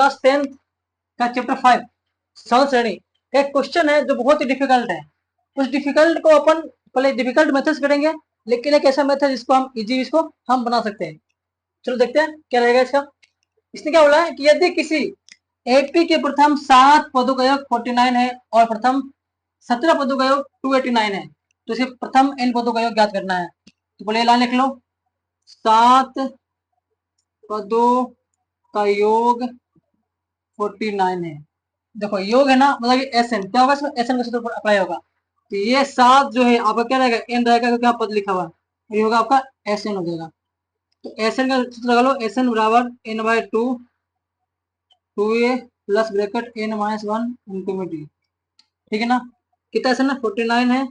Class 10 का chapter 5 सरल श्रेणी का एक क्वेश्चन है जो बहुत ही डिफिकल्ट है। उस डिफिकल्ट को अपन पहले डिफिकल्ट मेथड से करेंगे, लेकिन एक ऐसा मेथड जिसको हम इजी इसको हम बना सकते हैं। चलो देखते हैं क्या रहेगा इसका। इसने क्या बोला है कि यदि किसी एपी के प्रथम 7 पदों का योग 49 है और प्रथम 17 पदों का योग 289 है, तो इसे प्रथम n पदों का योग ज्ञात करना है। तो बोले लाइन लिख लो, 7 पदों का योग 49 है। देखो योग है ना, मतलब एस एन क्या होगा, इसमें एस एन का सूत्र अप्लाई होगा। तो ये 7 जो है आपका क्या रहेगा, एन रहेगा, क्योंकि आप पद लिखा हुआ है, ये होगा आपका एस एन हो जाएगा। तो एस एन का सूत्र लगा लो, एस एन बराबर N by two A plus bracket N minus one into में डी। ठीक है ना, कितना एस एन है 49 है,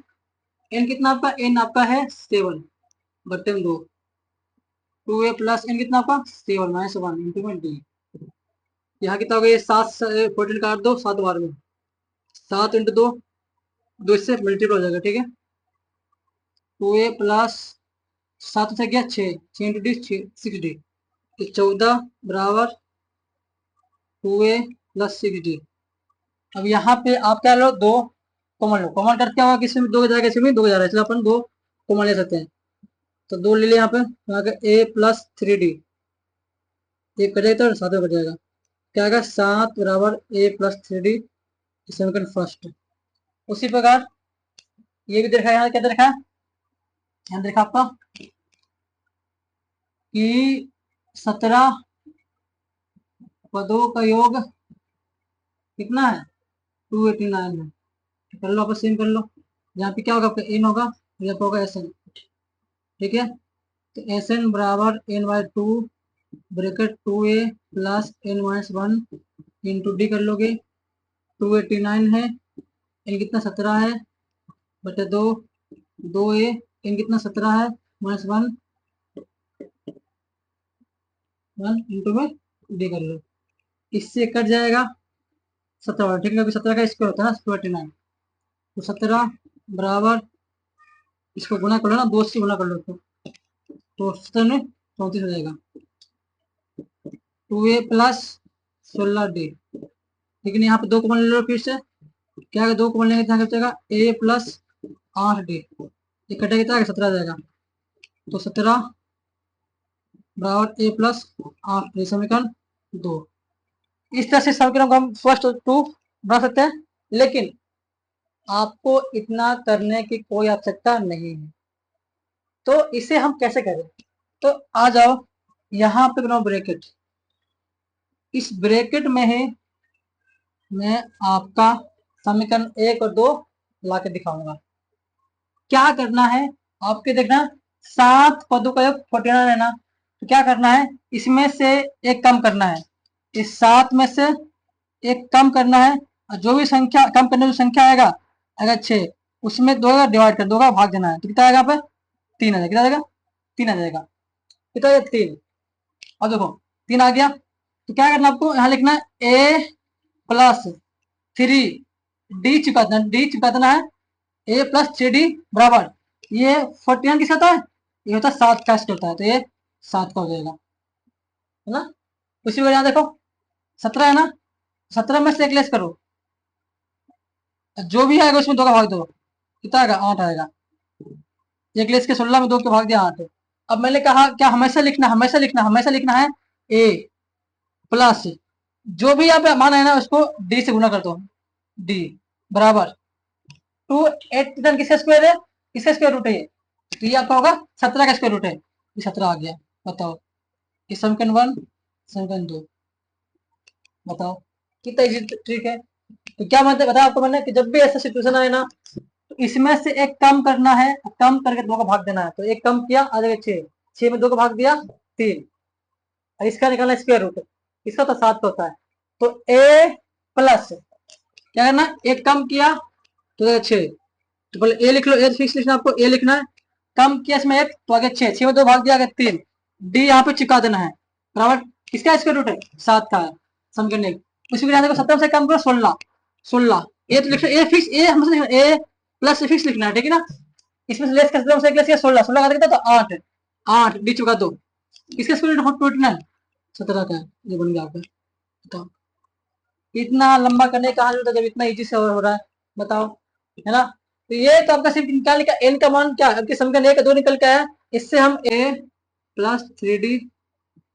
एन कितना आपका, एन आपका है 7 बट्टे में 2, 2a प्लस एन कितना आपका 7 माइनस वन इंटू में डी। यहाँ कितना हो गया, 7 14 काट दो 7 बार में, 7 इंटू 2, 2 इससे मल्टीपल हो जाएगा। ठीक है, 2a प्लस 7 से गया 6 इंटू डी 6 डी, 14 बराबर 2a प्लस 6 डी। अब यहाँ पे आप क्या लो, 2 कॉमन लो, कॉमन करके क्या होगा, किसी में 2 जाएगा, किसी में 2 जा रहा है, चलो अपन 2 कॉमन ले सकते हैं। तो 2 ले लिया यहाँ पे, a प्लस 3d, एक कट जाएगा तो 7 में कट जाएगा, क्या आएगा 7 बराबर a प्लस 3d, समीकरण फर्स्ट। उसी प्रकार ये भी देखा, यहाँ क्या देखा, यहाँ देखा आपका कि 17 पदों का योग कितना है 289 है। तो कर लो, आप सेम कर लो, यहाँ पे क्या होगा आपका एन होगा, यहाँ पे होगा एस एन। ठीक है, तो एस एन बराबर N by two bracket 2a plus N minus one into D कर लोगे, 289 है, एन कितना 17 है बटे 2, 2a, एन कितना 17 है माइनस वन इंटू में डी कर लो, इससे कट जाएगा 17। ठीक है, 17 का स्क्वायर होता है ना 289, तो 17 बराबर इसको गुना कर लो ना, 2 से गुना कर लो, तो 17 में 34 हो जाएगा, 2a प्लस 16d। लेकिन यहाँ पे 2 कॉमन ले लो, फिर से क्या है, 2 कॉमन लेंगे तो बचेगा a प्लस 8d, ये कटेगा कितना 17 आ जाएगा, तो 17 बराबर a प्लस 8, समीकरण 2। इस तरह से समीकरण को हम फर्स्ट 2 बना सकते हैं, लेकिन आपको इतना करने की कोई आवश्यकता नहीं है। तो इसे हम कैसे करें, तो आ जाओ यहाँ पे बनाओ ब्रैकेट, इस ब्रैकेट में है मैं आपका समीकरण 1 और 2 ला के दिखाऊंगा। क्या करना है आपके, देखना 7 पदों का योग 49 है ना, तो क्या करना है, इसमें से एक कम करना है, इस 7 में से एक कम करना है, और जो भी संख्या कम करने की संख्या आएगा, अगर 6, उसमें 2 का डिवाइड कर, 2 का भाग देना है, तो कितना आएगा यहाँ पे 3 आ जाएगा, कितना आएगा 3 आ जाएगा, कितना है 3। अब देखो 3 आ गया, तो क्या करना आपको, यहाँ लिखना है a प्लस 3d चुका देना, डी चुका देना है, a प्लस 3d बराबर, ये 49 किसका होता है, ये होता है 7 का स्क्वायर होता है, तो ये 7 का हो जाएगा, है ना। उसी वजह देखो 17 है ना, 17 में से एक लेस करो, जो भी आएगा उसमें 2 का भाग दो, कितना आएगा 8 आएगा, एक लेस के 16 में 2 के भाग दिया 8। अब मैंने कहा क्या हमेशा लिखना, हमेशा लिखना है a प्लस जो भी यहाँ पे मान है ना, उसको d से गुना कर दो, d बराबर 2 8 किसका स्क्वायर है, किसका स्क्वायर रूट है ये, तो ये आपका होगा 17 का स्क्वायर रूट है, ये 17 आ गया। बताओ ये समीकरण 1 समीकरण 2, बताओ कितना इजी ट्रिक है। तो क्या मतलब बताया आपको मैंने कि जब भी ऐसा सिचुएशन आए ना, तो इसमें से एक कम करना है, कम करके 2 का भाग देना है, तो एक कम किया आ जाएगा 6, 6 में 2 का भाग दिया 3, और इसका निकालना स्क्वायर रूट, इसका तो 7 होता है, तो a प्लस क्या करना, एक कम किया तो 6, तो पहले ए लिख लो, ए फिक्स लिखना, आपको ए लिखना है, कम किया इसमें एक तो आगे 6, 6 में 2 भाग दिया आगे 3, डी यहाँ पे चिपका देना है बराबर, किसका स्क्वायर रूट है 7 का है, समीकरण 1। उसी को 17 से कम करो 16, 16 ए तो लिख लो, ए फिक्स, ए हमेशा लिखना, ए प्लस फिक्स लिखना है, ठीक है ना। इसमें से लेस कर 17 से एक लेस किया 16, 16 का कितना, तो 8, 8 डी चिपका दो, किसका स्क्वायर रूट 49 17 का है, ये बन गया आपका। बताओ इतना लंबा करने का जरूरत है जब इतना इजी से हो रहा है, बताओ, है ना। तो ये तो आपका सिर्फ निकालने का एन का मान क्या आपके समीकरण 1 2 निकल के आया, इससे हम a प्लस 3d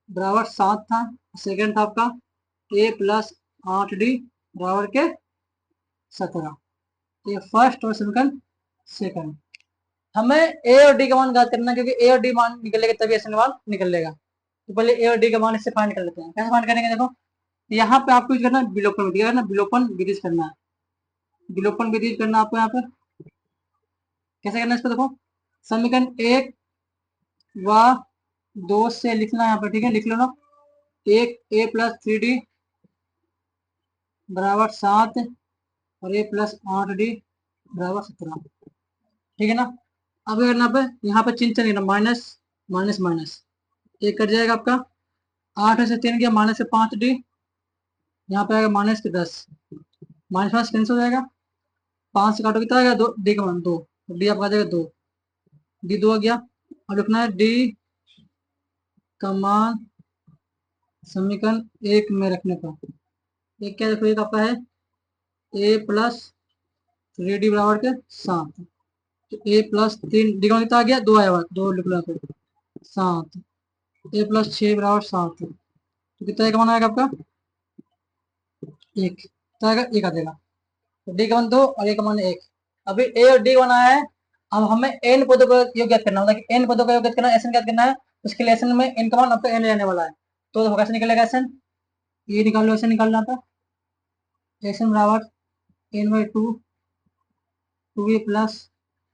बराबर 7 था, सेकंड था आपका a प्लस 8d बराबर के 17। ये फर्स्ट और समीकरण सेकंड। हमें ए और डी का मान ज्ञात करना है, क्योंकि ए और डी मान निकलेगा तभी ऐसे मान निकलेगा। तो पहले ए और डी का मान इससे फाइंड कर लेते हैं। कैसे फाइंड करेंगे, देखो यहाँ पे आपको यूज करना है विलोपन विधि, ना विलोपन विधि करना है, विलोपन विधि करना आपको यहाँ पे। कैसे करना है इसको, देखो समीकरण 1 व 2 से लिखना है यहाँ पे, ठीक है, लिख लो ना। एक a प्लस 3d बराबर 7 और a प्लस 8d बराबर 17, ठीक है ना। अब क्या करना पे, यहाँ पे चिन्ह चलेगा, माइनस माइनस माइनस, एक कट जाएगा आपका, 8 से 3 गया, माइनस से 5d, यहाँ पे आएगा माइनस के 10, माइनस माइनस कैंसिल हो जाएगा, 5 से काटो कितना आएगा, 2 डी का मान 2, डी आपका आ जाएगा 2, डी 2 आ गया। अब लिखना है डी का मान समीकरण 1 में रखने का, एक क्या देखो, एक आपका है a प्लस 3d बराबर के 7, तो a प्लस 3 डी का मान कितना आ गया, 2 आया हुआ, 2 लिख लो फिर 7, a प्लस 6 बराबर 7, तो कितना एक मान आएगा आपका, एक, कितना आएगा, एक आ जाएगा। तो डी का मान 2 और ए का मान 1। अभी ए और डी बना है, अब हमें एन पदों का योग ज्ञात करना होता है कि एन पदों का योग ज्ञात करना है, एसएन ज्ञात करना है। उसके लिए एसएन में एन का मान आपका एन रहने वाला है, तो कैसे निकलेगा एसएन, ये निकाल लो, एसएन निकालना था, एसएन बराबर N by 2 2a plus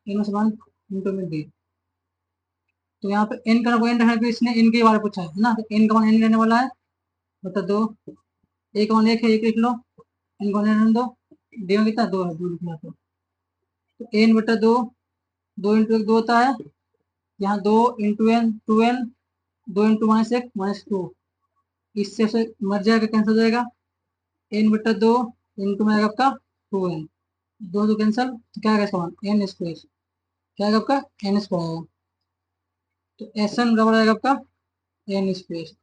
N one into में डी। तो यहाँ पे एन का एन रहने, इसने एन के बारे में पूछा है ना, तो एन का मान एन रहने वाला है, बता 2, ए का मान 1 है, 1 लिख लो, एन का मान रहने दो, डी में कितना 2 है, 2 लिखना। तो एन बटा 2, 2 इंटू 1 2 होता है, यहाँ 2 into N 2n, 2 into minus 1 minus 2, इससे से मर जाएगा, कैंसिल हो जाएगा, एन बटा 2 इंटू में आएगा आपका 2n, 2 कैंसिल, तो क्या आएगा इसका मान एन स्क्वायर, क्या आएगा आपका एन स्क्वायर आएगा। तो एस एन बराबर आएगा आपका एन स्क्वायर,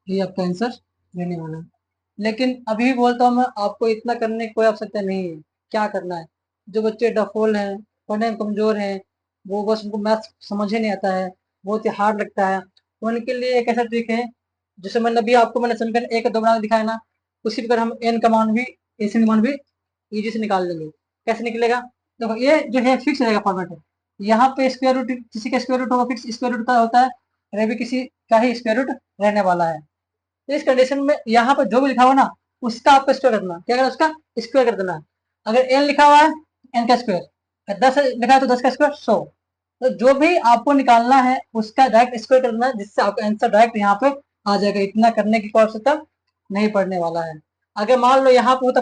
ये आपका आंसर रहने वाला है। लेकिन अभी बोलता हूँ मैं आपको, इतना करने की कोई आवश्यकता नहीं है। क्या करना है, जो बच्चे डफोल हैं, पढ़ने में कमजोर हैं, वो बस उनको मैथ समझ ही नहीं आता है, बहुत ही हार्ड लगता है, तो उनके लिए एक ऐसा ट्रिक है, जैसे मैंने अभी आपको मैंने समीकरण 1 2 बना के दिखाया ना, उसी प्रकार हम एन का मान भी, एस का मान भी इजी से निकाल लेंगे। कैसे निकलेगा, देखो ये जो है फिक्स रहेगा फॉर्मेट है, यहाँ पे स्क्वायर रूट किसी का स्क्वायर रूट होगा, फिक्स स्क्वायर रूट का होता है, और भी किसी का ही स्क्वायर रूट रहने वाला है। तो इस कंडीशन में यहाँ पर जो भी लिखा हुआ ना, उसका आपको स्क्वायर कर देना, क्या करना, उसका स्क्वायर कर देना। अगर एन लिखा हुआ है, एन का स्क्वायर, 10 लिखा है तो 10 का स्क्वायर 100, तो जो भी आपको निकालना है उसका डायरेक्ट स्क्वायर कर देना, जिससे आपका आंसर डायरेक्ट यहाँ पे आ जाएगा। इतना करने की कोई आवश्यकता नहीं पड़ने वाला है। अगर मान लो यहाँ पे होता